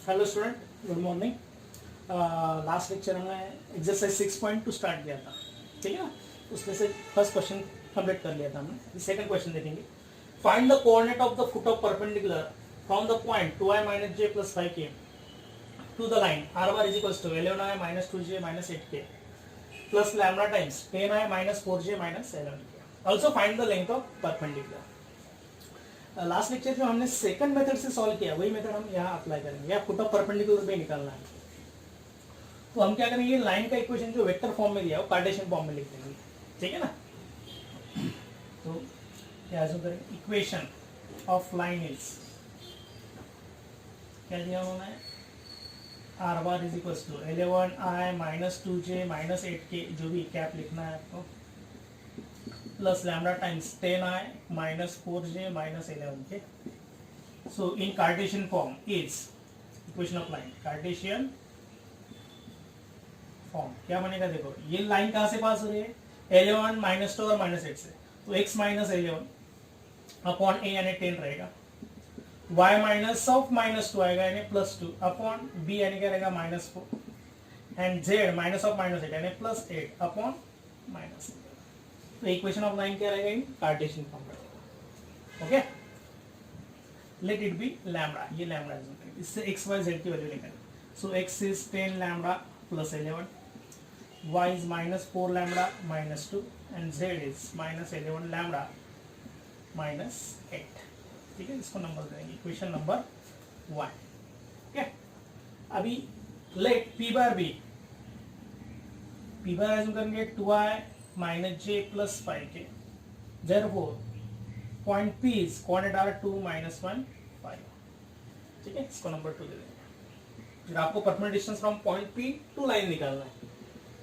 Hello student, good morning. Last lecture हमने exercise 6.2 start किया था, ठीक है ना। उसमें से फर्स्ट क्वेश्चन कंप्लीट कर लिया था हमने। सेकंड क्वेश्चन देखेंगे। Find the coordinate of the foot of perpendicular from the point 2i minus j plus 5k to the line r bar is equals to 11i minus 2j minus 8k plus lambda times 10i minus 4j minus 11k. Also find the length of perpendicular. Last lecture जो हमने second method से solve किया वही method हम यहाँ apply करेंगे। या foot of perpendicular पे निकालना है तो हम क्या करेंगे, लाइन का इक्वेशन जो वेक्टर फॉर्म में दिया है वो कार्टेशियन फॉर्म में लिख देंगे, ठीक है ना। तो क्या करेंगे, इक्वेशन ऑफ लाइन इज क्या दिया उन्होंने, R bar is equal to 11i minus 2j minus 8k, जो भी कैप लिखना है आपको, plus lambda times 10i minus 4j minus 11k. So in Cartesian form is equation of line, Cartesian form क्या बनेगा, देखो ये लाइन कहाँ से पास हो रही है, 11 minus 2 और minus 8 से, तो x minus 11 अपॉन a यानी 10 रहेगा, y minus of minus 2 आएगा यानी plus 2 अपॉन b यानी क्या रहेगा minus 4 and z minus of minus 8 यानी plus 8 अपॉन minus 8. तो इक्वेशन ऑफ लाइन क्या रहेगा, कार्टेशियन फॉर्म रहेगा। Okay, let it be lambda, ये लैम्बडा इससे x y z की वैल्यू निकालें। सो x is 10 lambda plus 11, y is minus 4 lambda minus 2 and z is minus 11 lambda minus 8, ठीक है। इसको नंबर देंगे, इक्वेशन नंबर 1। ओके, अभी लेट p बार b, p बार assume करेंगे 2i minus j plus 5k. Therefore, point P is coordinate are 2 minus 1 5. ठीक है, इसको number 2 दे देंगे। फिर आपको perpendicular distance from point P to line निकालना है,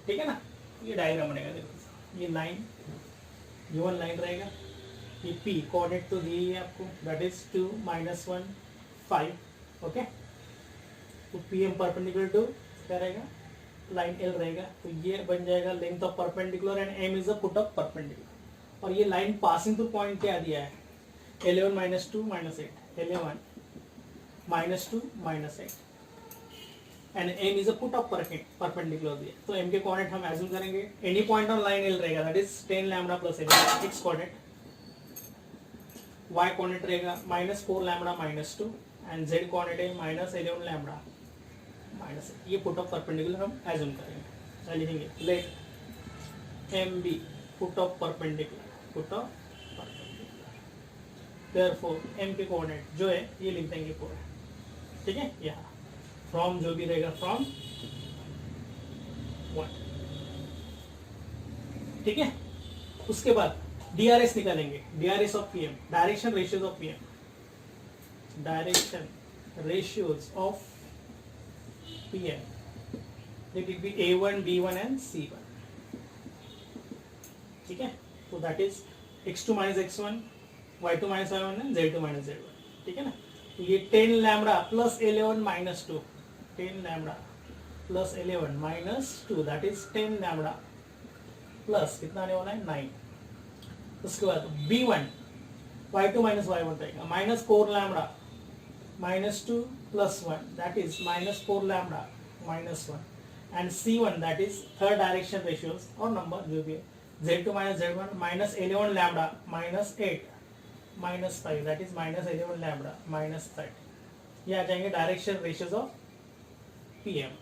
ठीक है ना। ये डायग्राम बनेगा, देखो ये लाइन, गिवन लाइन रहेगा, ये P कोऑर्डिनेट तो दी है आपको, दैट इज 2 minus 1 5। ओके, तो PM परपेंडिकुलर टू क्या रहेगा, लाइन L रहेगा, तो ये बन जाएगा length of perpendicular and M is the foot of perpendicular. और ये लाइन पासिंग थ्रू पॉइंट क्या दिया है, 11 minus 2 minus 8, 11 minus 2 minus 8 and M is the foot of perpendicular दिया। तो M के कोऑर्डिनेट हम एज्यूम करेंगे, any point on line L रहेगा, that is 10 lambda plus 11 x coordinate, y coordinate रहेगा minus 4 lambda minus 2 and z coordinate है minus 11 lambda minus. ये foot of perpendicular हम एज्यूम करेंगे, लिखेंगे let M be foot of perpendicular, foot of perpendicular. Therefore M के coordinate जो है ये लिख देंगे पूरा, ठीक है। यहाँ फ्रॉम जो भी रहेगा फ्रॉम 1, ठीक है। उसके बाद DRS निकालेंगे, DRS of PM, direction ratios of PM, direction ratios of PM, let it be A1, B1 and C1, ठीक है। तो that is x2 minus x1, y2 minus y1 and z2 minus z1, ठीक है ना। तो ये 10 lambda plus 11 minus 2, 10 lambda plus 11 minus 2, that is 10 lambda plus कितना आने वाला है 9। उसके बाद B1 y2 minus y1 रहेगा, minus 4 lambda minus 2 plus 1, that is minus 4 lambda minus 1 and C1 that is third direction ratios और number जो भी है, Z2 minus Z1 minus 11 lambda minus 8 minus 5, that is minus 11 lambda minus 30। ये आ जाएंगे direction ratios of PM।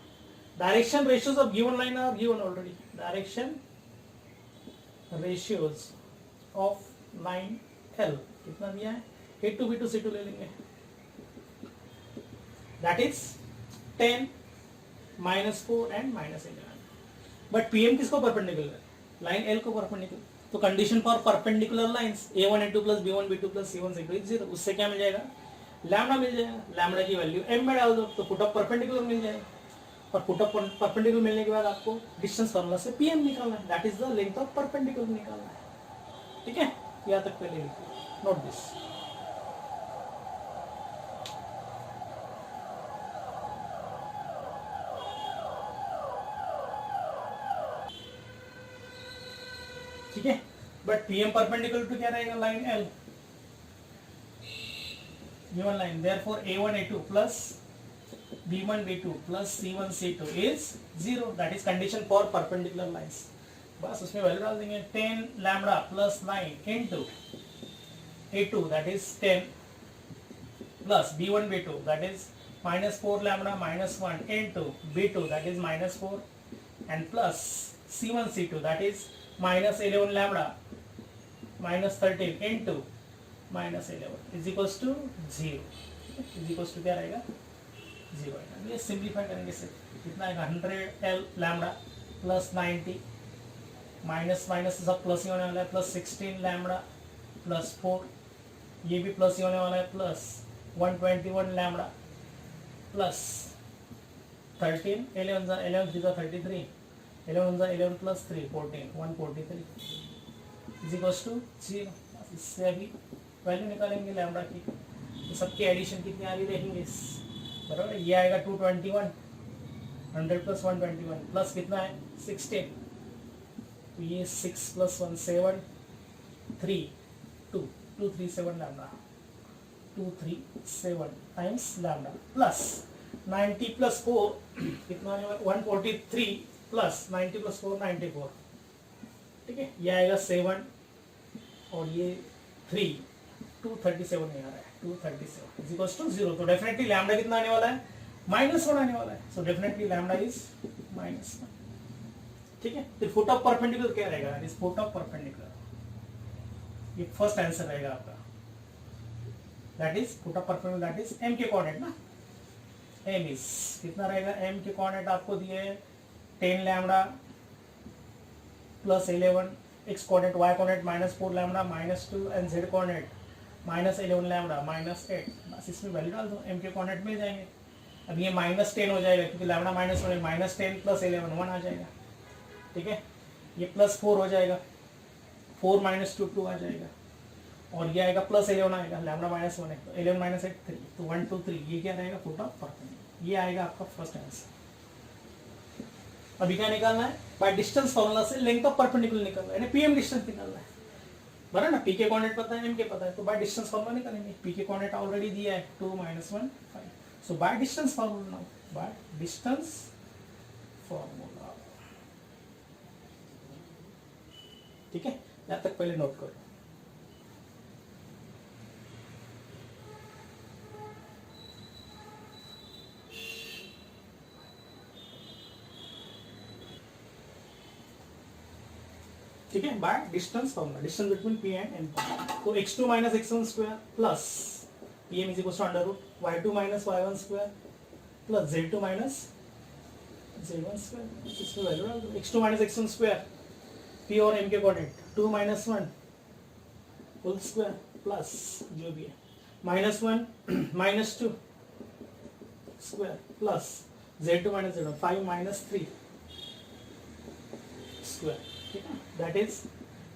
Direction ratios of given line are given already, direction ratios of line L कितना दिया है, A2 B2 C2 ले लेंगे, that is 10 minus 4 and minus 11। But PM किसको perpendicular है, लाइन L को परपेंडिकुलर। तो condition for perpendicular lines A1 A2 plus B1 B2 plus C1 C2 is 0, उससे क्या मिल जाएगा, लैम्बडा मिल जाएगा। लैम्बडा की वैल्यू M में डाल दो तो फुट ऑफ परपेंडिकुलर मिल जाएगा, और फुट ऑफ परपेंडिकुलर मिलने के बाद आपको डिस्टेंस फार्मूला से PM निकालना है, that is the length of perpendicular निकालना है, ठीक है। यहाँ तक पहले लिखिए, नोट दिस। ठीक है, बट PM परपेंडिकुलर टू क्या रहेगा, line L, given line, therefore A1 A2 plus b1 b2 plus c1 c2 is 0. That is condition for perpendicular lines. बस उसमें वैल्यू डाल देंगे 10 lambda plus 9 into a2 that is 10 plus b1 b2 that is minus 4 lambda minus 1 into b2 that is minus 4 and plus c1 c2 that is minus 11 lambda minus 13 into minus 11 is equals to 0. is equals to क्या रहेगा 0 आएगा. ये simplify करेंगे सिर्फ कितना आएगा 100 l lambda plus 90 minus minus सब plus ही होने वाला है प्लस 16 लैम्बडा प्लस 4 ये भी प्लस ही होने वाला है plus 121 lambda plus 13 11 11 3 33 11 11 plus 3 14 143 is equals to 0. इससे अभी वैल्यू निकालेंगे लैम्बडा की तो सबकी एडिशन कितनी आ रही देखेंगे बराबर. ये आएगा 221 100 प्लस 121 प्लस कितना है 16 तो ये 6 plus 1 7 3 2 237 lambda 237 times lambda plus 90 plus 4 कितना आने वाला 143 प्लस 90 प्लस 4 94. ठीक है ये आएगा 7 और ये 3 237 नहीं आ रहा है 237 इज इक्वल्स टू 0. तो डेफिनेटली लैम्बडा कितना आने वाला है -1 आने वाला है. So definitely lambda is -1. ठीक है फिर फुट ऑफ परपेंडिकुलर क्या रहेगा इस फुट ऑफ परपेंडिकुलर ये फर्स्ट आंसर रहेगा आपका. That is foot of perpendicular that is m के कोऑर्डिनेट ना m इज कितना रहेगा m के कोऑर्डिनेट आपको दिए 10 lambda plus 11 x coordinate y coordinate -4 lambda -2 and z coordinate -11 lambda -8. बस इसमें वैल्यू डाल दो m के कोऑर्डिनेट मिल जाएंगे. अब ये -10 हो जाएगा क्योंकि लैम्बडा -1 -10 प्लस 11 1 आ जाएगा. ठीक है ये +4 हो जाएगा 4 -2 2 आ जाएगा और ये आएगा +11 आएगा लैम्बडा -1 है तो 11 -8 3 तो 1 2 3 ये क्या रहेगा फुट ऑफ परपेंडिकुलर. ये आएगा आपका फर्स्ट आंसर. अभी क्या निकालना है बाय डिस्टेंस फार्मूला से लेंथ ऑफ परपेंडिकुलर निकालना है यानी पीएम डिस्टेंस निकालना है बराबर ना. पी के कोऑर्डिनेट पता है एम के पता है तो बाय डिस्टेंस फार्मूला निकालेंगे. पी के कोऑर्डिनेट ऑलरेडी दिया है 2 -1 5. So by distance formula now by distance formula. ठीक है यहां तक पहले नोट करो. ठीक है by distance formula distance between P and M. तो x2 minus x1 square plus pm is equal to under root y2 minus y1 square plus z2 minus z1 square. इसमें वैल्यू डाल दो x2 minus x1 square p और m के coordinate 2 - 1 whole square plus जो भी है -1 -2 square plus z2 minus z1 5 - 3 square. ठीक है दैट इज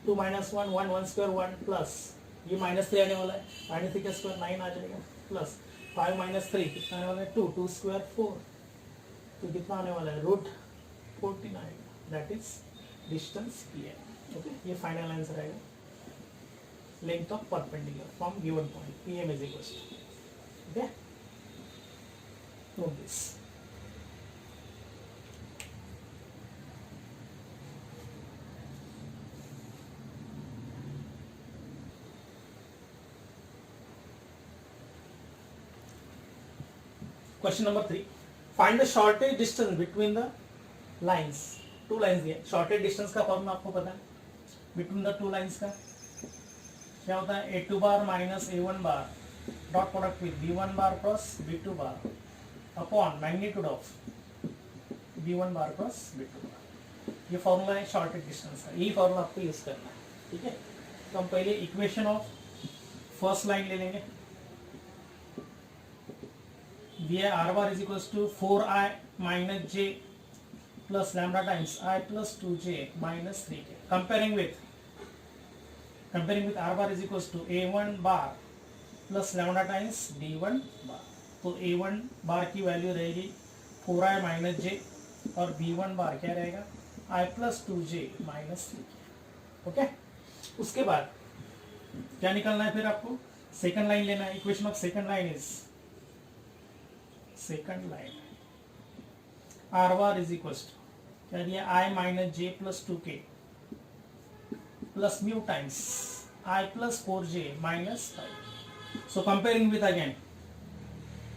2 - 1 1 1 स्क्वायर 1 प्लस ये -3 आने वाला है -3 का स्क्वायर 9 आ जाएगा प्लस 5 - 3 कितना आने वाला है 2 2 स्क्वायर 4 तो कितना आने वाला है √14 आएगा. That is distance pm. Okay ये फाइनल आंसर आएगा. Length of perpendicular from given point pm is equal to. Okay note this. Question number 3 find the shortest distance between the lines. 2 lines दिए. Shortest distance का formula आपको पता है between the 2 lines का क्या होता है a2 bar minus a1 bar dot product with b1 bar cross b2 bar upon magnitude of b1 bar cross b2 bar. ये फॉर्मूला है शॉर्टेज डिस्टेंस का. यही फॉर्मूला आपको यूज करना है. ठीक है तो हम पहले इक्वेशन ऑफ फर्स्ट लाइन ले लेंगे. दिया r bar is equals to 4i minus j plus lambda times I plus 2j minus 3k. Comparing with r bar is equals to a1 bar plus lambda times b1 bar. तो a1 बार की value रहेगी 4i minus j और b1 बार क्या रहेगा I plus 2j minus 3k. Okay उसके बाद क्या निकालना है फिर आपको सेकंड लाइन लेना है. Equation of second line is second line r bar is equal to क्या दिया i minus j plus 2k plus mu times i plus 4j minus 5. So comparing with again,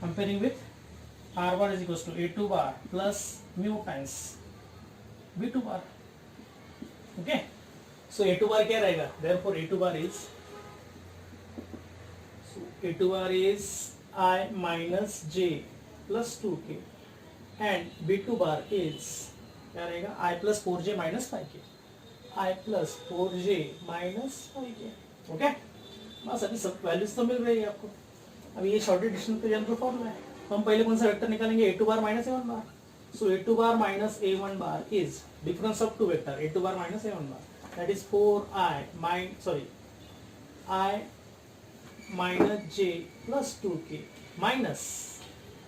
comparing with r bar is equals to a2 bar plus mu times b2 bar. Okay, so a2 bar क्या रहेगा? Therefore a2 bar is a2 bar is I minus j plus 2k and b2 bar is क्या रहेगा? I plus 4j minus 5k. I plus 4j minus 5k. Okay, बस अभी सब values तो मिल रही है आपको. अभी ये शॉर्टेड डिस्टेंस पे जनरल फॉर्मूला है, तो हम पहले कौन सा वेक्टर निकालेंगे? a2 bar minus a1 bar. So a2 bar minus a1 bar is difference of two vector a2 bar minus a1 bar, that is 4i minus j plus 2k minus,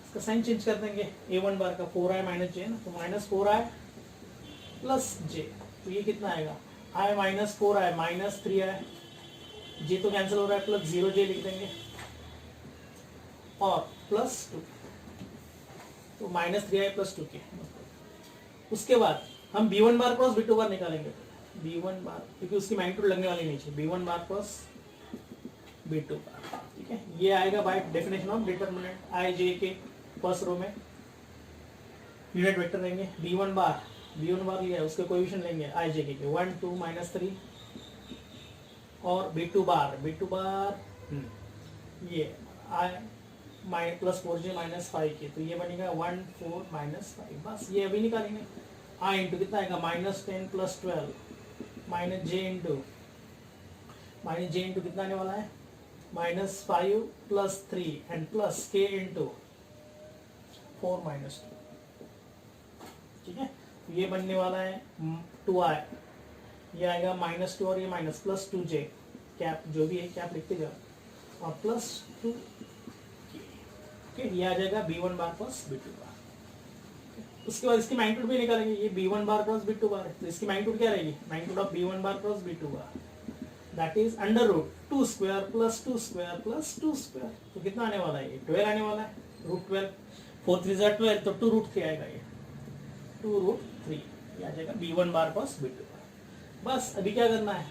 इसका sign change कर देंगे, a1 बार का 4i minus j ना, तो minus 4i plus j, तो ये कितना आएगा? i minus 4i minus 3i, j तो कैंसिल हो रहा है, प्लस 0j लिख देंगे और प्लस 2, तो माइनस 3i प्लस 2k. उसके बाद हम b1 bar cross b2 bar निकालेंगे. b1 बार क्योंकि उसकी मैग्नीट्यूड लगने वाली नहीं चाहिए, b1 बार क्रॉस b2 बार. ठीक है, ये आएगा by definition of determinant i j के फर्स्ट रो में यूनिट वेक्टर रहेंगे. b1 बार लिया है, उसके कोएफिशिएंट लेंगे i j के 1 2 माइनस 3 और b2 बार ये i minus plus 4j minus 5k, तो ये बनेगा 1 4 माइनस 5. बस ये अभी निकालेंगे. i इंटू कितना आएगा? Minus 10 plus 12 minus j into कितना आने वाला है? Minus 5 plus 3 and plus k into 4 minus 2. ठीक है, तो ये बनने वाला है 2i, ये आएगा माइनस 2 और ये माइनस प्लस 2j कैप, जो भी है कैप लिखते जाओ, और प्लस 2. ये आ जाएगा b1 बार प्लस b2 बार. उसके बाद इसकी मैग्नीट्यूड भी निकालेंगे. ये b1 बार क्रॉस b2 बार है, तो इसकी मैग्नीट्यूड क्या रहेगी? Magnitude of b1 bar cross b2 bar, that is under root 2 square plus 2 square plus 2 square. तो कितना आने वाला है? ये 12 आने वाला है. रूट 12, 4 3 12, तो 2 रूट 3 आएगा. ये 2 रूट 3 ये आ जाएगा b1 बार प्लस b2 बार. बस अभी क्या करना है?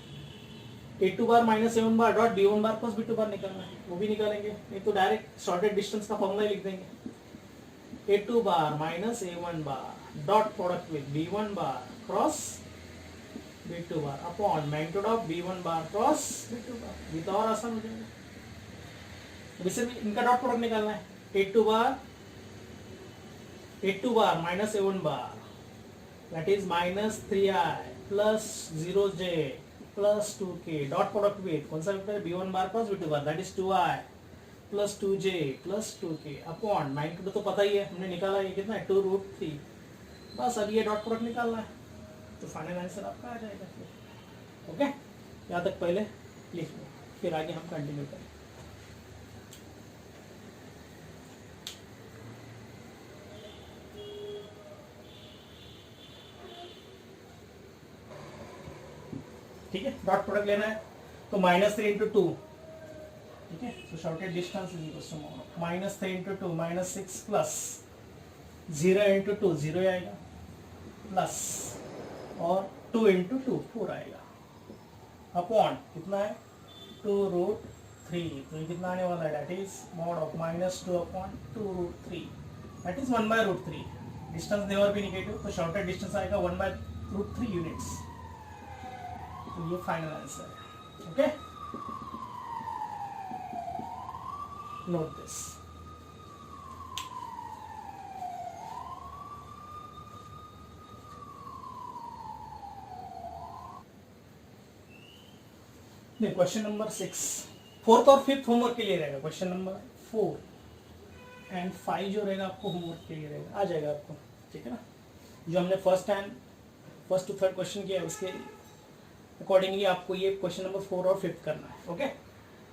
a2 bar minus a1 bar dot b1 bar plus b2 bar निकालना है, वो भी निकालेंगे. नहीं तो डायरेक्ट शॉर्टेड डिस्टेंस का फॉर्मूला लिख देंगे. a2 bar minus a1 bar dot product with b1 bar cross b2 bar upon magnitude of b1 bar cross b2 bar. ये तो और आसान हो जाएगा. वैसे भी इनका डॉट प्रोडक्ट निकालना है. a2 bar minus a1 bar, that is minus 3i plus 0j plus 2k dot product with कौन सा वेक्टर है? b1 bar plus b2 bar, that is 2i plus 2j plus 2k upon magnitude तो पता ही है, हमने निकाला. ये कितना है? 2 रूट 3. बस अब ये डॉट प्रोडक्ट निकालना है, तो फाइनल आंसर आपका आ जाएगा. ओके, यहाँ तक पहले लिख लो, फिर आगे हम कंटिन्यू करें. ठीक है, डॉट प्रोडक्ट लेना है, तो माइनस 3 इंटू 2. ठीक है, तो shortest distance is equal to minus 3 into 2 minus 6 plus 0 into 2 0 आएगा प्लस और 2 इंटू 2 4 आएगा अपॉन कितना है? 2 रूट 3. तो ये कितना आने वाला है? That is mod of minus 2 upon 2 root 3, that is 1 by root 3. Distance never be negative, तो शॉर्टेड डिस्टेंस आएगा 1 बाय रूट 3 यूनिट्स. तो ये फाइनल आंसर है. Okay, note this. Question number 6, fourth और फिफ्थ होमवर्क के लिए रहेगा. क्वेश्चन नंबर 4 एंड 5 जो रहेगा आपको होमवर्क के लिए रहेगा, आ जाएगा आपको. ठीक है ना, जो हमने फर्स्ट टू थर्ड क्वेश्चन किया है उसके अकॉर्डिंगली आपको ये क्वेश्चन नंबर 4 और 5 करना है. ओके,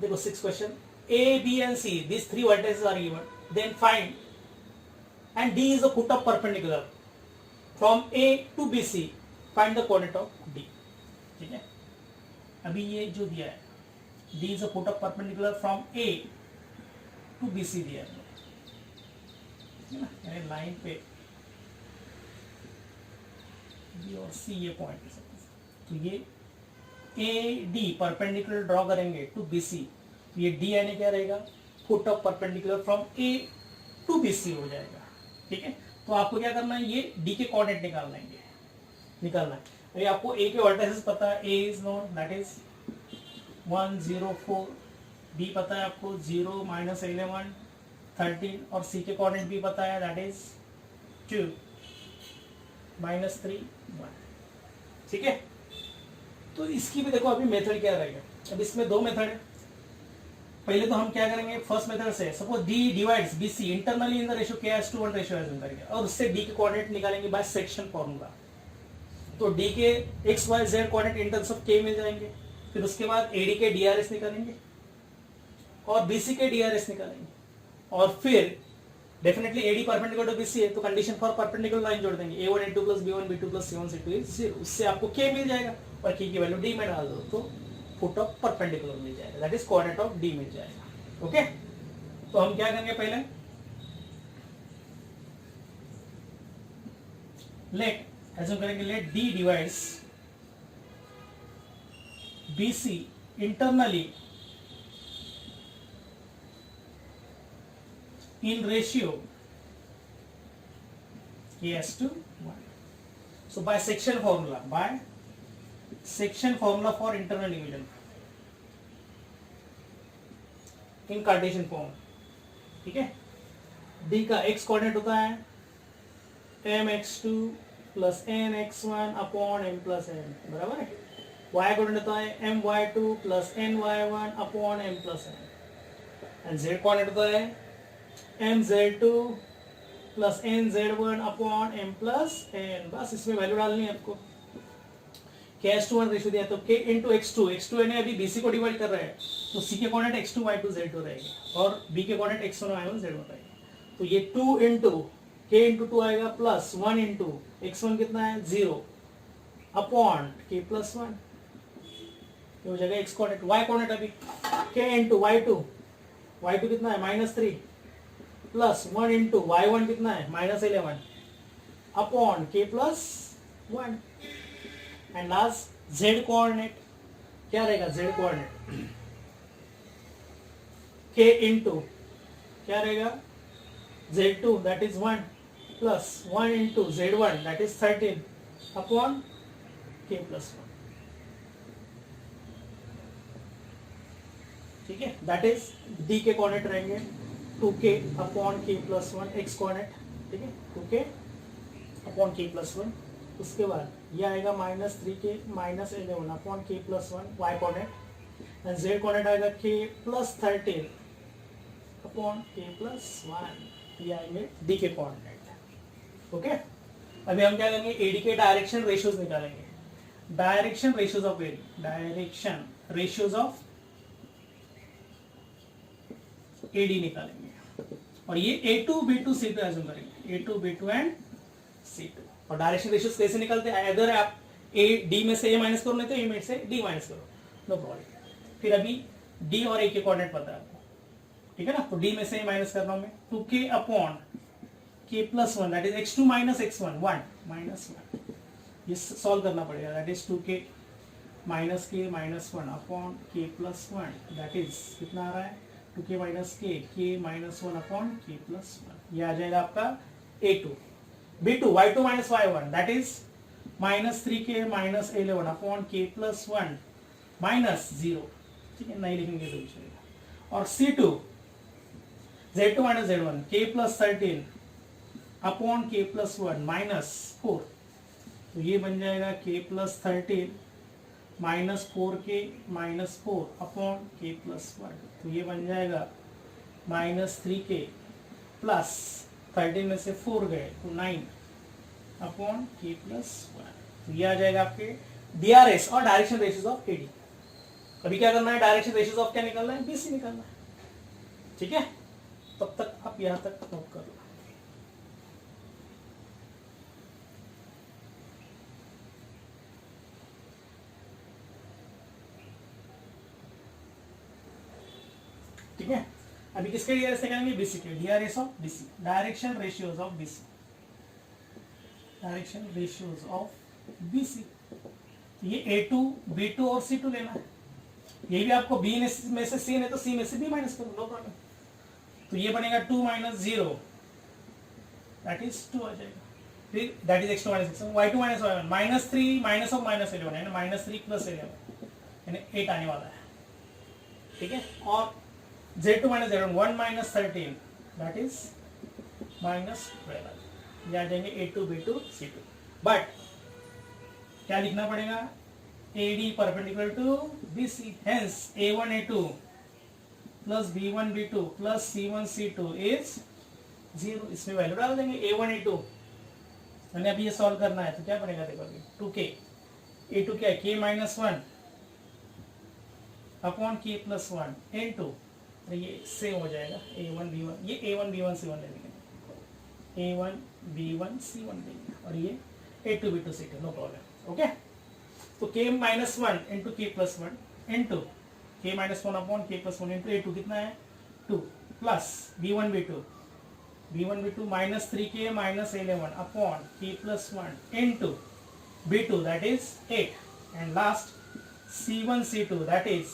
देखो 6 question. A, B and C, these 3 vertices are given. Then find, and D is the foot of perpendicular from A to BC. Find the coordinate of D. ठीक है, अभी ये जो दिया है D is the foot of perpendicular from A to BC दिया है. है ना, यानी लाइन पे बी और सी ये पॉइंट है। तो ये ए डी परपेंडिकुलर ड्रॉ करेंगे टू बी सी, तो ये डी यानी क्या रहेगा, foot of perpendicular from A to B C हो जाएगा। ठीक है, तो आपको क्या करना है, ये डी के कोऑर्डिनेट निकालना है, अभी आपको ए के वर्टिसेस पता है, A is known that is 1 0 4, B पता है आपको 0 -11 13, और सी के कोऑर्डिनेट भी पता है दैट इज 2 -3 1। ठीक है, तो इसकी भी देखो अभी मेथड क्या रहेगा। अब इसमें दो मेथड है। पहले तो हम क्या करेंगे, फर्स्ट मेथड से suppose D divides B C internally in the ratio K is to 1 ratio एस करके, और उससे डी के कोऑर्डिनेट निकालेंगे बाय सेक्शन फॉर्मूला। तो डी के X Y Z coordinate in terms of K मिल जाएंगे। फिर उसके बाद एडी के डीआरएस निकालेंगे और बीसी के डीआरएस निकालेंगे, और फिर definitely AD perpendicular to BC है तो कंडीशन फॉर परपेंडिकुलर लाइन जोड़ देंगे, a1 a2 plus b1 b2 plus c1 c2 is 0, उससे आपको k मिल जाएगा और k की वैल्यू d में डाल दो तो फुट ऑफ परपेंडिकुलर मिल जाएगा, that is coordinate of d मिल जाएगा। ओके, तो हम क्या करेंगे, पहले लेट ऐसा करेंगे, let d divides bc internally in ratio as to 1. So by section formula for internal division in Cartesian form, ठीक है, d का x कोऑर्डिनेट होता है mx2 plus nx1 upon m plus n, बराबर है। y कोऑर्डिनेट होता है my2 plus ny1 upon m plus n, and z coordinate होता है mz2 plus nz1 upon m plus n। बस इसमें वैल्यू डालनी है आपको। k/1 रेशियो दिया तो k इंटू x2 यानी अभी bc को डिवाइड कर रहा है तो c के कोऑर्डिनेट x2 y2 z2 रहेगा और b के कोऑर्डिनेट x1 y1 z1 रहेगा। तो ये 2 इंटू k इंटू 2 आएगा प्लस 1 इंटू x1 कितना है 0 अपॉन k प्लस 1, ये हो जाएगा x कोऑर्डिनेट। y कोऑर्डिनेट अभी k इंटू y2 कितना है -3 प्लस 1 इंटू y1 कितना है -11 upon k plus 1, and last z coordinate क्या रहेगा, z कोऑर्डिनेट k इंटू क्या रहेगा z2 that is 1 plus 1 into z1 that is 13 upon k plus 1। ठीक है, दैट इज d के कोऑर्डिनेट रहेंगे 2k upon k plus 1 x coordinate, ठीक है 2k अपॉन k प्लस 1। उसके बाद ये आएगा -3k -11 upon k plus 1 y coordinate, and z coordinate आएगा k plus 13 upon k plus 1, ये आएंगे d के कोऑर्डिनेट। ओके, अभी हम क्या करेंगे, एडी के डायरेक्शन रेशियोज निकालेंगे, direction ratios of AD, direction ratios of AD निकालेंगे, और ये A2 B2 C2 एज्यूम करेंगे, A2 B2 एंड C2। और डायरेक्शन रेशियोज कैसे निकलते हैं, अगर आप A D में से A माइनस करो नहीं तो A में से D माइनस करो, नो प्रॉब्लम। फिर अभी D और A के कोऑर्डिनेट पता है आपको, ठीक है ना, तो D में से A माइनस कर रहा हूं मैं 2k upon k plus 1 that is x2 minus x1 1 ये सॉल्व करना पड़ेगा, that is 2k minus k minus 1 upon k plus 1 that is कितना आ रहा है 2k minus k minus 1 upon k plus 1, ये आ जाएगा आपका A2 B2 y2 minus y1 that is minus 3k minus 11 upon k plus 1 minus 0, ठीक है, नहीं लिखेंगे तो चलेगा। और C2 z2 minus z1 k plus 13 upon k plus 1 minus 4, तो ये बन जाएगा k plus 13 minus 4k minus 4 upon k plus 1, तो ये बन जाएगा -3k प्लस 13 में से 4 गए तो 9 अपॉन k प्लस 1, तो ये आ जाएगा आपके DRS और डायरेक्शन रेशियोज ऑफ एडी। अभी क्या करना है, डायरेक्शन रेशियोज ऑफ क्या निकालना है, BC निकालना है, ठीक है। तब तक आप यहां तक नोट कर लो। ठीक है, अभी किसके डीआरएस निकालेंगे, बीसी के, DRS of BC, direction ratios of BC, direction ratios of BC. ये A2 B2 और C2 लेना है, ये भी आपको B में से C है तो C में से B माइनस करो, नो प्रॉब्लम। तो ये बनेगा 2 माइनस 0 दैट इज 2 आ जाएगा, फिर that is x2 minus x1, y2 minus y1, minus 3 minus of minus 11 है ना, माइनस 3 प्लस 11 यानी 8 आने वाला है, ठीक है। और z2 minus z1, 1 minus 13 that is minus 12, ये आ जाएंगे A2 B2 C2। बट क्या लिखना पड़ेगा, AD perpendicular to BC, hence A1 A2 plus B1 B2 plus C1 C2 is 0। इसमें वैल्यू डाल देंगे A1 A2, मैंने अभी ये सॉल्व करना है तो क्या बनेगा, देखो अभी 2k, A2 क्या है, k minus 1 upon k plus 1 into, तो ये सेम हो जाएगा A1 B1, ये A1 B1 C1 ले लेंगे, A1 B1 C1 लेंगे, और ये A2 B2 C2, no problem, okay. तो k minus 1 into k plus 1 into k minus 1 upon k plus 1 into A2 कितना है 2 plus B1 B2 minus 3k minus 11 upon k plus 1 into B2 that is 8 and last C1 C2 that is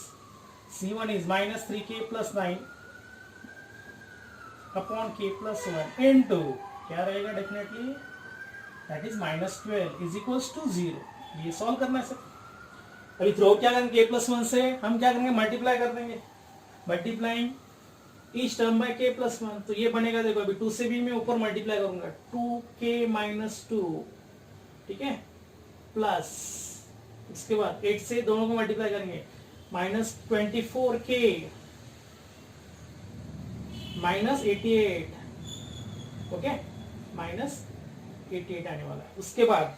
C1 is minus 3k plus 9 upon k plus 1 into क्या रहेगा definitely that is minus 12 is equals to 0। ये solve करना है sir. अभी throw क्या करेंगे, k plus 1 से हम क्या करेंगे, मल्टीप्लाई कर देंगे, multiplying each term by k plus 1, तो ये बनेगा, देखो अभी 2 से भी मैं ऊपर मल्टीप्लाई करूंगा, 2k माइनस 2, ठीक है, प्लस इसके बाद 8 से दोनों को मल्टीप्लाई करेंगे, minus 24k minus 88, okay, minus 88 आने वाला है। उसके बाद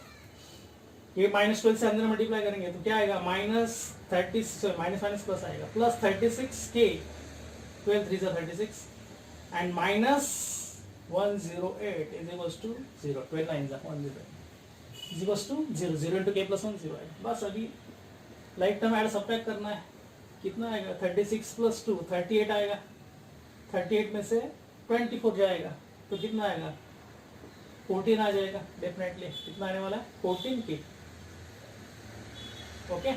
ये माइनस 12 से अंदर मल्टीप्लाई करेंगे तो क्या आएगा, माइनस 30, माइनस माइनस प्लस आएगा, plus 36k, 12 3 36 and minus 108 is equals to 0, 12 9 108 is equals to 0, 0 into k plus 1 0 आएगा। बस अभी लाइक टर्म ऐड सब्ट्रैक्ट करना है, कितना आएगा, 36 प्लस 2 38 आएगा, 38 में से 24 जाएगा तो कितना आएगा, 14 आ जाएगा डेफिनेटली, कितना आने वाला है 14k, ओके।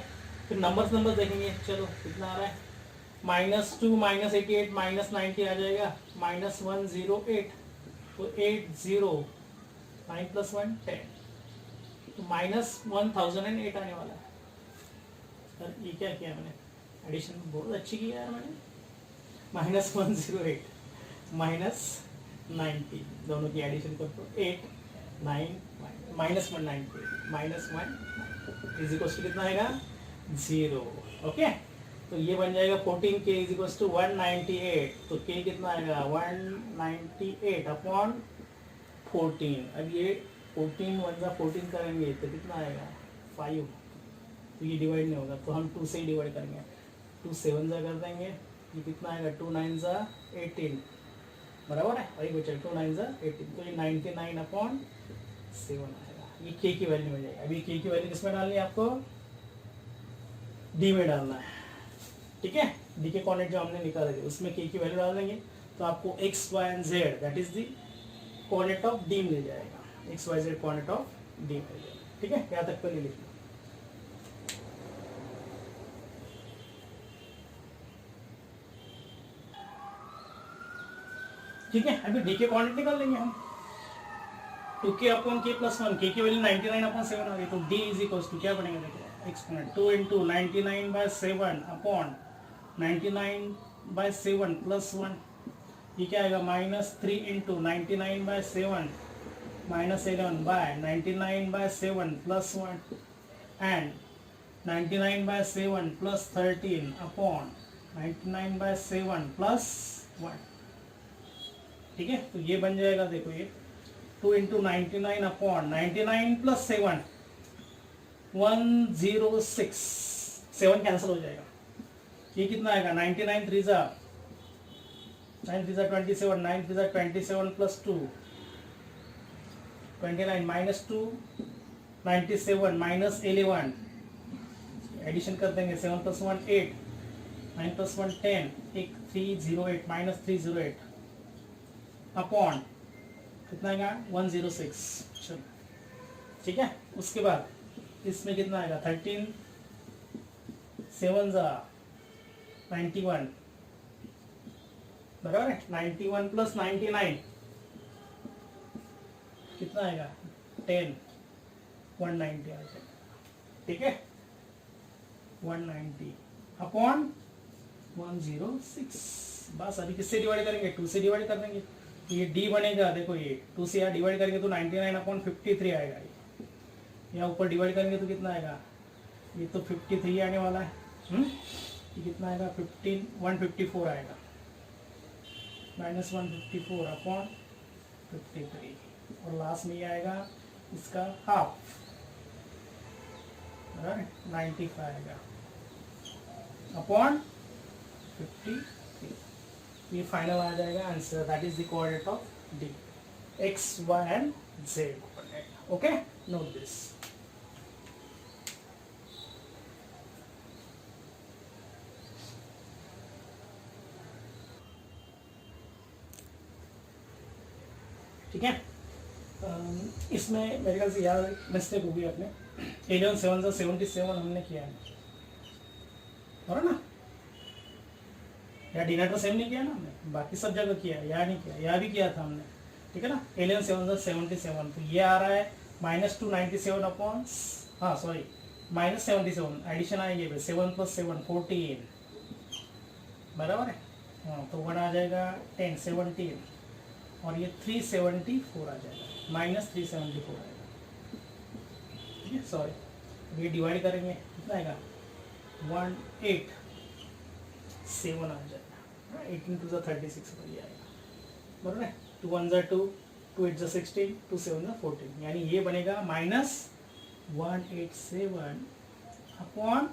फिर नंबर्स देखेंगे, चलो कितना आ रहा है, माइनस 2 माइनस 88 माइनस 90 आ जाएगा, माइनस 108 तो 80 9 प्लस 1 10 तो माइनस 1008 आने वाला है। सर ये क्या किया मैंने, एडिशन बहुत अच्छी की यार मैंने, माइनस 108 माइनस 90 दोनों की एडिशन कर दो, 8 9 minus 190 minus 1 is equal to कितना आएगा 0, ओके। तो ये बन जाएगा 14k इज इक्वल टू 198, तो k कितना आएगा 198 अपॉन 14। अब ये 14 1 14 करेंगे तो कितना आएगा 5, तो ये डिवाइड नहीं होगा तो हम 2 से ही डिवाइड करेंगे, 2 7 कर देंगे, ये कितना आएगा 2 9 18 बराबर है, वही बचा 2 9 18, तो ये 99 अपॉन 7 आएगा, ये k की वैल्यू हो जाएगी। अभी k की वैल्यू किसमें डालनी है आपको, d में डालना है, ठीक है। d के कोऑर्डिनेट जो हमने निकाले थे उसमें k की वैल्यू डाल देंगे तो आपको x y and z that is the coordinate of d मिल जाएगा, x y z coordinate of d मिल जाएगा, ठीक है। यहाँ तक पहले लिखना, ठीक है। अभी d के कोऑर्डिनेट निकाल लेंगे हम, 2k upon k plus 1, k की वैल्यू 99 अपॉन 7 आ गई, तो d इज इक्वल्स टू क्या बनेगा, देखो exponent 2 into 99 by 7 upon 99 by 7 plus 1, ये क्या आएगा minus 3 into 99 by 7 minus 11 by 99 by 7 plus 1 and 99 by 7 plus 13 upon 99 by 7 plus 1, ठीक है। तो ये बन जाएगा, देखो ये 2 इंटू 99 अपॉन 99 प्लस 7 106, 7 कैंसिल हो जाएगा, ये कितना आएगा 99 3 जा 9 3 जा 27, 9 3 जा 27 प्लस 2 29 माइनस 2 97 माइनस 11, एडिशन कर देंगे, 7 प्लस 1 8 9 प्लस 1 10, एक 308 माइनस 308 अपॉन कितना आएगा 106। चलो ठीक है, उसके बाद इसमें कितना आएगा 13 7 91 बराबर है। 91 प्लस 99 कितना आएगा 10 190 आ जाएगा। ठीक है 190 अपॉन 106। बस अभी किससे डिवाइड करेंगे 2 से डिवाइड कर देंगे। ये d बनेगा, देखो ये 2 से यहाँ डिवाइड करेंगे तो 99 अपॉन 53 आएगा। यहाँ ऊपर डिवाइड करेंगे तो कितना आएगा, ये तो 53 आने वाला है। ये कितना आएगा 154 आएगा, माइनस 154 अपॉन 53 और लास्ट में ये आएगा इसका हाफ 95 आएगा अपॉन 53। ये फाइनल आ जाएगा answer, that is the coordinate of D, X Y and Z. Okay, note this. ठीक है, इसमें मेरे ख्याल से यार मिस्टेक होगी अपने 11 7 77 हमने किया है और ना, या डिनर सेम नहीं किया ना हमने, बाकी सब जगह किया है, या नहीं किया, या भी किया था हमने। ठीक है ना, 11 7 77 तो ये आ रहा है माइनस 297 अपॉन, हाँ सॉरी माइनस 77 एडिशन आएगी 7 प्लस 7 14 बराबर है। हाँ तो 1 आ जाएगा 10 17 और ये 374 आ जाएगा, माइनस 374 आएगा। ठीक है सॉरी, ये डिवाइड करेंगे कितना आएगा 187 आ जाएगा, 18 to 36 पर ये आएगा बराबर है। 2 1 2 2 8 16 2 7 14, यानी ये बनेगा minus 187 upon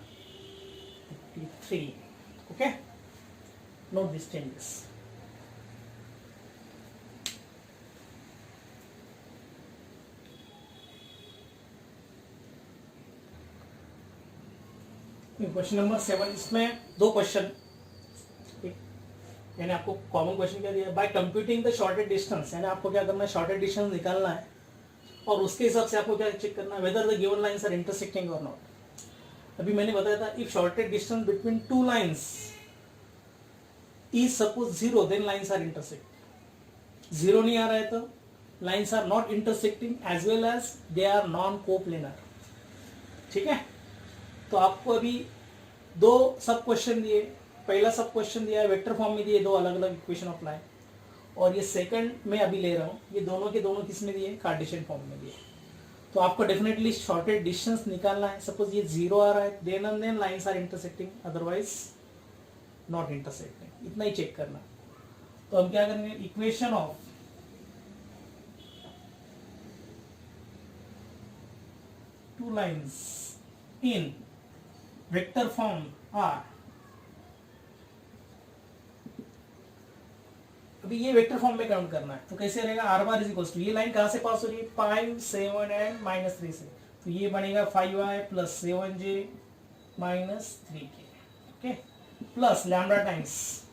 53। Okay, note this changes. Question number 7, इसमें 2 क्वेश्चन, यानी आपको कॉमन क्वेश्चन क्या दिया है, by computing the shorted distance, यानी आपको क्या करना है शॉर्टेड डिस्टेंस निकालना है और उसके हिसाब से आपको क्या चेक करना है whether the given lines are intersecting और नॉट। अभी मैंने बताया था if shorted distance between 2 lines is suppose 0 then lines are intersect. 0 नहीं आ रहा है तो lines are not intersecting as well as they are non coplanar. ठीक है, तो आपको अभी 2 सब क्वेश्चन दिए, पहला सब क्वेश्चन दिया है वेक्टर फॉर्म में दिए 2 अलग अलग इक्वेशन ऑफ लाइन, और ये सेकंड में अभी ले रहा हूँ, ये दोनों के दोनों किस में दिए कार्टेशियन फॉर्म में दिए। तो आपको डेफिनेटली शॉर्टेड डिस्टेंस निकालना है। सपोज ये 0 आ रहा है then and then lines are intersecting, otherwise not intersecting, इतना ही चेक करना। तो हम क्या करेंगे, equation of two lines in vector form are, अभी ये वेक्टर फॉर्म में काउंट करना है तो कैसे रहेगा, r bar is equal to, ये लाइन कहां से पास हो रही है 5 7 एंड माइनस 3 से, तो ये बनेगा 5i plus 7j minus 3k। Okay, plus lambda times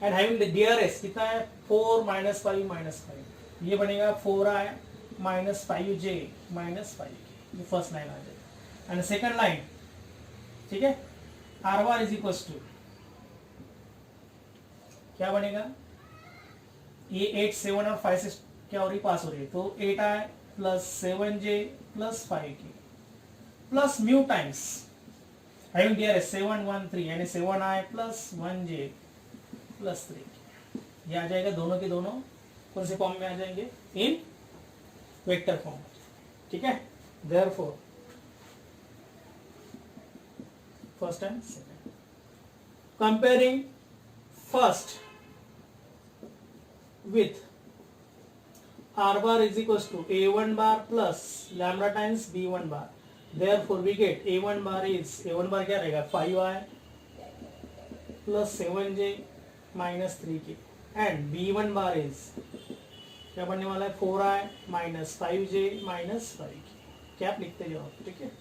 and having the dearest कितना है 4 माइनस 5 माइनस 5, ये बनेगा 4i minus 5j minus 5k। ये फर्स्ट लाइन आ जाएगा। एंड सेकंड लाइन, ठीक है, r bar is equal to क्या बनेगा, ये 8 7 और 5 से क्या हो रही पास हो रही है, तो 8i plus 7j plus 5k plus mu times having dearest 7 1 3 यानी 7i plus 1j plus 3k। ये आ जाएगा, दोनों के दोनों कौन से फॉर्म में आ जाएंगे, इन वेक्टर फॉर्म। ठीक है, therefore first and second, comparing first with r bar is equals to a1 bar plus lambda times b1 bar, therefore we get a1 bar क्या रहेगा 5i plus 7j minus 3k and b1 bar is क्या बनने वाला है 4i minus 5j minus 5k। क्या आप लिखते जाओ, ठीक है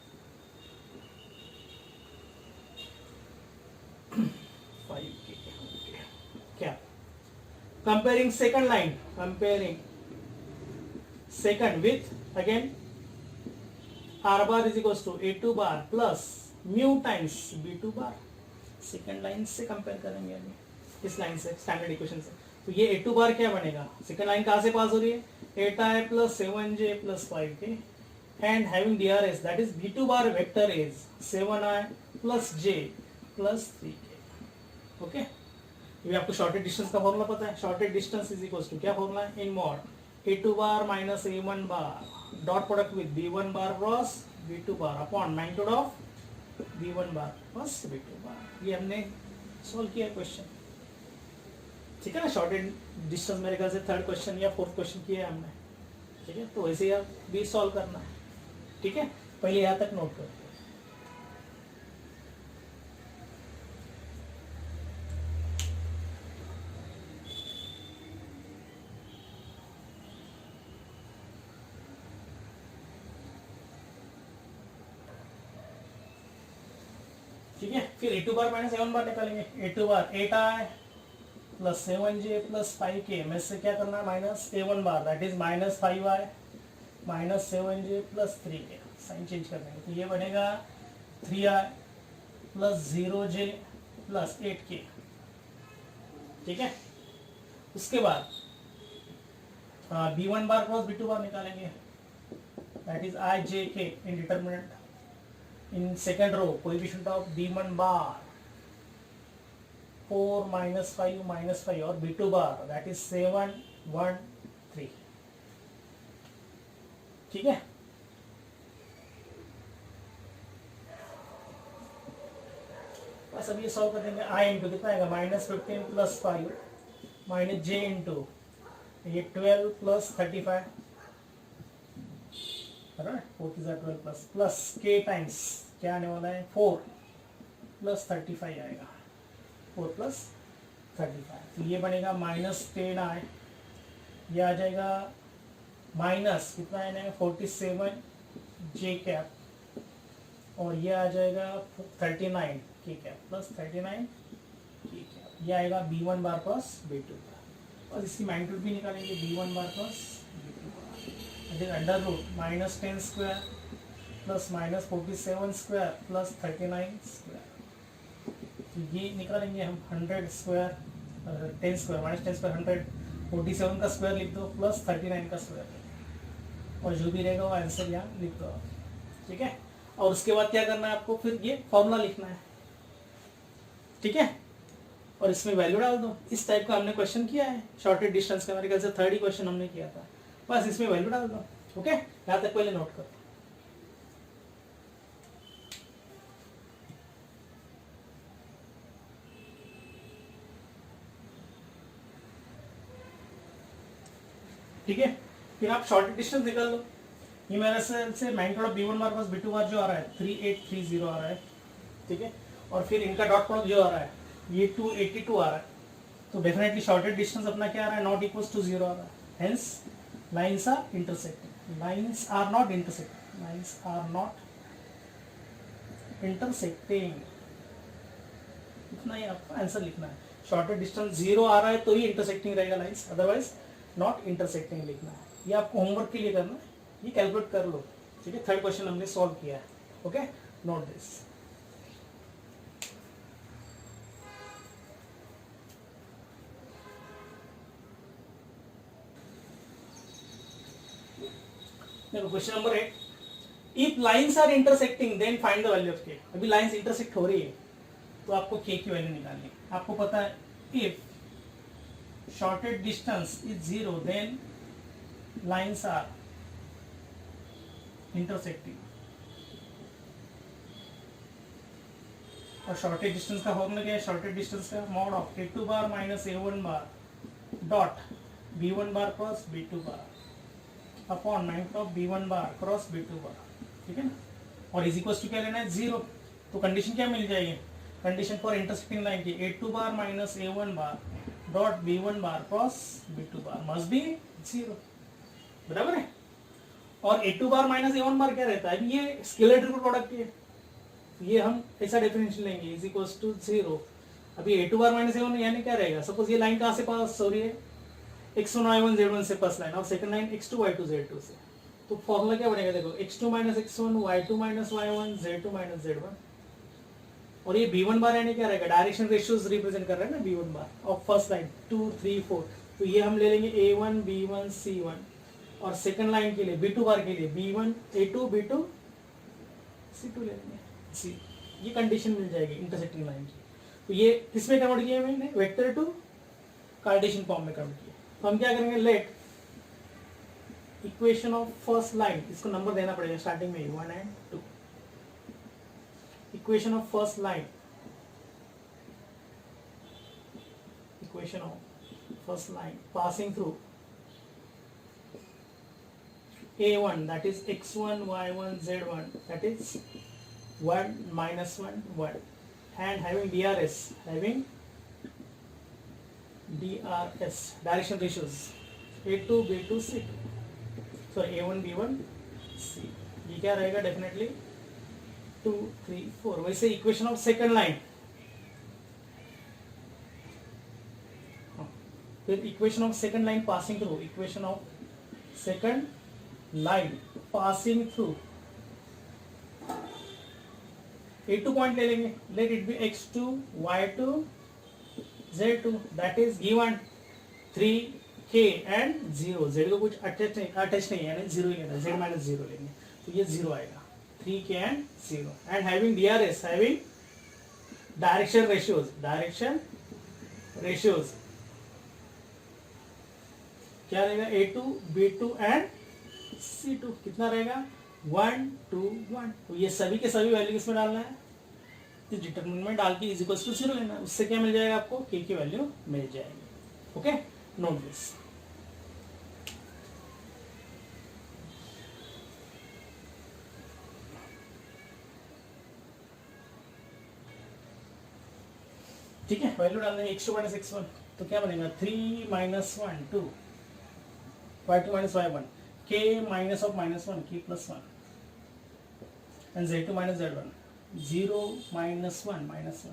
5k। Comparing second line, comparing second with again r bar is equal to a two bar plus mu times b two bar. Second line से कंपेयर करेंगे अभी, इस लाइन से, स्टैंडर्ड इक्वेशन से। तो ये ए टू बार क्या बनेगा, सेकंड लाइन कहां से पास हो रही है, 8i plus 7j plus 5k and having DRS, that is b2 bar vector is 7i plus j plus 3k. Okay, ये आपको शॉर्टेड डिस्टेंस का फॉर्मूला पता है, shortest distance is equal to क्या फॉर्मूला है, in mod a2 bar minus a1 bar dot product with b1 bar cross b2 bar upon magnitude of b1 bar plus b2 bar. ये हमने solve किया question, ठीक है ना। Shorted distance मेरे ख्याल से थर्ड क्वेश्चन या फोर्थ क्वेश्चन किया है हमने, ठीक है। तो वैसे ही भी सॉल्व करना है, ठीक है। पहले यहां तक नोट करो। ठीक है, फिर ए2 बार माइनस ए1 बार निकालेंगे। ए2 बार 8i plus 7j plus 5k में से क्या करना है, minus a1 bar that is minus 5i minus 7j plus 3k, sign change कर देंगे। तो ये बनेगा 3i plus 0j plus 8k, ठीक है। उसके बाद b1 bar cross b2 bar निकालेंगे, that is i j k in determinant in second row coefficient of b1 bar 4 minus 5 और b2 बार दैट इज 7 1 3, ठीक है। बस अब ये सॉल्व कर देंगे। i इंटू कितना आएगा, minus 15 plus 5 minus j into ये 12 प्लस 35, 4 12 प्लस k टाइम्स क्या आने वाला है, 4 प्लस 35 आएगा, 4 प्लस 35। तो ये बनेगा माइनस 10i, ये आ जाएगा माइनस कितना है 47 j कैप और ये आ जाएगा 39 k cap plus 39 k cap. ये आएगा b1 बार प्लस b2 बार और इसकी मैग्नीट्यूड भी निकालेंगे, b1 bar plus b2 bar under root minus 10 square plus minus 47 square plus 39 square. तो ये निकालेंगे हम 100 स्क्वायर 10 स्क्वायर माइनस 10 स्क्वायर 100, 47 का स्क्वायर लिख दो प्लस 39 का स्क्वायर और जो भी रहेगा वो आंसर यहाँ लिख दो, ठीक है। और उसके बाद क्या करना है आपको, फिर ये फॉर्मूला लिखना है, ठीक है। और इसमें वैल्यू डाल दो। इस टाइप का हमने क्वेश्चन किया है शॉर्टेड डिस्टेंस का, मेरे ख्याल से थर्ड ही क्वेश्चन हमने किया था। बस इसमें वैल्यू डाल दो, ओके। यहाँ तक पहले नोट करो। ठीक है, फिर आप शॉर्टेड डिस्टेंस निकाल लो। ये मेरे से magnitude of b1 bar plus b2 बार जो आ रहा है 3830 आ रहा है, ठीक है। और फिर इनका डॉट प्रोडक्ट जो आ रहा है ये 282 आ रहा है। तो डेफिनेटली शॉर्टेड डिस्टेंस अपना क्या आ रहा है, नॉट इक्वल्स टू 0 आ रहा है। Hence lines are intersecting, lines are not intersecting, lines are not intersecting. इतना ही आपको आंसर लिखना है। शॉर्टेड डिस्टेंस 0 आ रहा है तो ही इंटरसेक्टिंग रहेगा लाइंस, अदरवाइज नॉट इंटरसेक्टिंग लिखना है। ये आपको होमवर्क के लिए करना है, ये कैलकुलेट कर लो, ठीक है। थर्ड क्वेश्चन हमने सॉल्व किया है, ओके, नोट दिस। देखो question number 8, if lines are intersecting then find the value of k. अभी लाइंस इंटरसेक्ट हो रही है तो आपको के की वैल्यू निकालनी है। आपको पता है if shorted distance is 0 then lines are intersecting। और शॉर्टेड डिस्टेंस का फॉर्मूला क्या है, शॉर्टेड डिस्टेंस का mod of a2 bar minus a1 bar dot b1 bar cross b2 bar upon magnitude of b1 bar cross b2 बार, ठीक है ना। और is equals to क्या लेना है, 0। तो कंडीशन क्या मिल जाएगी, कंडीशन फॉर इंटरसेक्टिंग लाइन की a2 bar minus a1 bar dot b1 bar cross b2 bar must be 0, बराबर है। और a2 बार माइनस a1 बार क्या रहता है, ये स्केलर ट्रिपल प्रोडक्ट है, ये हम ऐसा डेफिनेशन लेंगे इज इक्वल्स टू 0। अभी a2 बार माइनस a1 यानी क्या रहेगा, सपोज ये लाइन कहाँ से पास हो रही है, x1 y1 z1 से फर्स्ट लाइन और second line x2 y2 z2 से। तो फॉर्मूला क्या बनेगा देखो, x2 minus x1 y2 minus y1 z2 minus z1, और ये b1 बार यानी क्या रहेगा, डायरेक्शन रेशियोज रिप्रेजेंट कर रहा है ना b1 बार और फर्स्ट लाइन 2 3 4, तो ये हम ले लेंगे a1 b1 c1, और सेकंड लाइन के लिए b2 बार के लिए b1 a2 b2 c2 ले लेंगे c। ये कंडीशन मिल जाएगी इंटरसेक्टिंग लाइन की। तो ये किसमें कन्वर्ट किया मैंने, वेक्टर टू कार्टेशियन फॉर्म में कन्वर्ट किया। तो हम क्या करेंगे, let equation of first line, इसको नंबर देना पड़ेगा स्टार्टिंग में 1 and 2, equation of first line, equation of first line passing through a1 that is x1 y1 z1 that is 1 minus 1 1, and having DRS direction ratios a2 b2 c2, sorry a1 b1 c, ये क्या रहेगा definitely 2 3 4। वैसे equation of second line, फिर equation of second line passing through, equation of second line passing through a2 point ले लेंगे, let it be x2 y2 z2 that is given 3k and 0, z को कुछ attach नहीं यानी 0 ही लेना, z minus 0 लेंगे तो ये 0 आएगा, 3k and 0, and having DRS having direction ratios क्या रहेगा, a2 b2 एंड c2 कितना रहेगा 1 2 1। तो ये सभी के सभी वैल्यू किसमें डालना है, इस डिटरमिनेंट में डाल के इज इक्वल टू 0 लेना है, उससे क्या मिल जाएगा आपको, k की वैल्यू मिल जाएगी। Okay, note this. ठीक है, वैल्यू डाल देंगे x2 माइनस x1, तो क्या बनेगा 3 minus 1 2 y2 minus y1 k minus of minus 1 k plus 1 and z2 minus z1 0 minus 1 minus 1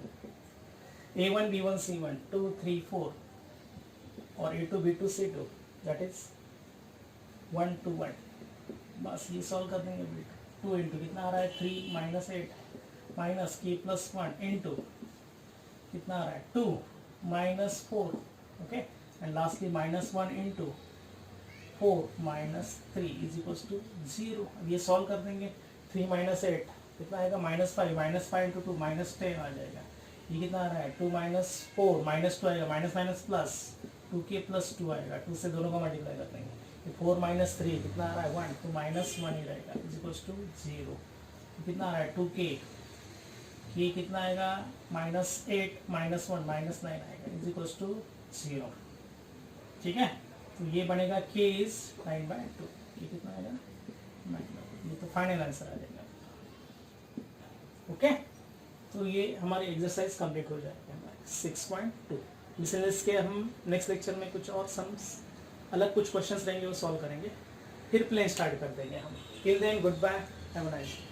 a1 b1 c1 2 3 4 और a2 b2 c2 that is 1 2 1। बस ये सॉल्व कर देंगे, 2 इंटू कितना आ रहा है 3 minus 8 minus k plus 1 into कितना आ रहा है 2 minus 4, okay, and lastly minus 1 into 4 minus 3 is equals to 0। अब ये सॉल्व कर देंगे, 3 माइनस 8 कितना आएगा माइनस 5 इंटू 2 माइनस 10 आ जाएगा। ये कितना आ रहा है 2 माइनस 4 माइनस 2 आएगा, minus minus plus 2k plus 2 आएगा, 2 से दोनों का मल्टीप्लाई कर देंगे, 4 माइनस 3 कितना आ रहा है 1, तो माइनस 1 ही रहेगा इज इक्वल्स टू 0। कितना आ रहा है 2k, k कितना आएगा माइनस 8 माइनस 1 माइनस 9 आएगा इज इक्वल्स टू 0। ठीक है, तो ये बनेगा k इज 9/2, ये कितना आएगा 9/2, ये तो फाइनल आंसर आ जाएगा। ओके, तो ये हमारी एक्सरसाइज कंप्लीट हो जाएगी हमारे 6.2। इसके हम नेक्स्ट लेक्चर में कुछ और सम्स अलग कुछ क्वेश्चंस रहेंगे वो सॉल्व करेंगे, फिर प्लेन स्टार्ट कर देंगे हम। Till then goodbye, have a nice day.